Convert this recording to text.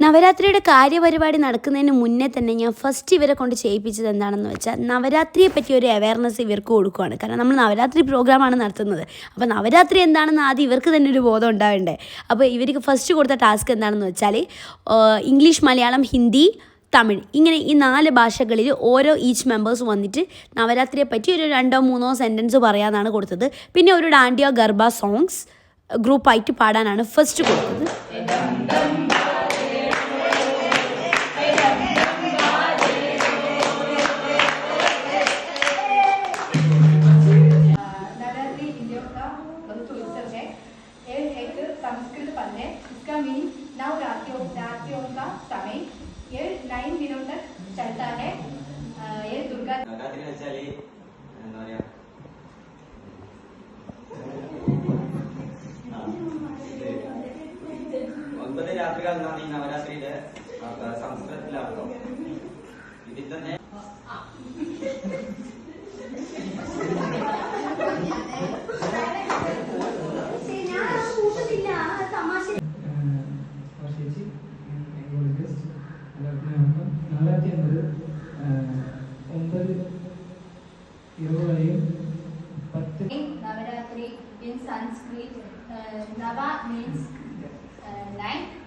നവരാത്രിയുടെ കാര്യപരിപാടി നടക്കുന്നതിന് മുന്നേ തന്നെ ഞാൻ ഫസ്റ്റ് ഇവരെ കൊണ്ട് ചെയ്യിപ്പിച്ചത് എന്താണെന്ന് വെച്ചാൽ നവരാത്രിയെ പറ്റി ഒരു അവയർനെസ് ഇവർക്ക് കൊടുക്കുകയാണ്. കാരണം നമ്മൾ നവരാത്രി പ്രോഗ്രാമാണ് നടത്തുന്നത്. അപ്പോൾ നവരാത്രി എന്താണെന്ന് ആദ്യം ഇവർക്ക് തന്നെ ഒരു ബോധം ഉണ്ടാവേണ്ടേ. അപ്പോൾ ഇവർക്ക് ഫസ്റ്റ് കൊടുത്ത ടാസ്ക് എന്താണെന്ന് വെച്ചാൽ ഇംഗ്ലീഷ്, മലയാളം, ഹിന്ദി, തമിഴ് ഇങ്ങനെ ഈ 4 ഭാഷകളിൽ ഓരോ ഈച്ച് മെമ്പേഴ്സ് വന്നിട്ട് നവരാത്രിയെ പറ്റി ഒരു 2-3 സെൻറ്റൻസ് പറയാനാണ് കൊടുത്തത്. പിന്നെ ഒരു ഡാൻഡിയ ഗർബ സോങ്സ് ഗ്രൂപ്പായിട്ട് പാടാനാണ് ഫസ്റ്റ് കൊടുത്തത്. संस्कृत पढ़ने इसका मीन नवरात्रियों का समय ये 9 दिनों तक चलता है. ये दुर्गा नवरात्रि വെച്ചാല് എന്താ പറയാ 9 രാത്രികൾ എന്നാണ് ഈ നവരാത്രിയുടെ സംസ്കൃതത്തിലെ അർത്ഥം. ഇതിൽ തന്നെ നവരാത്രി എന്നത് 9 ഇരവുകളെയും 10. Navaratri in Sanskrit, Nava means 9.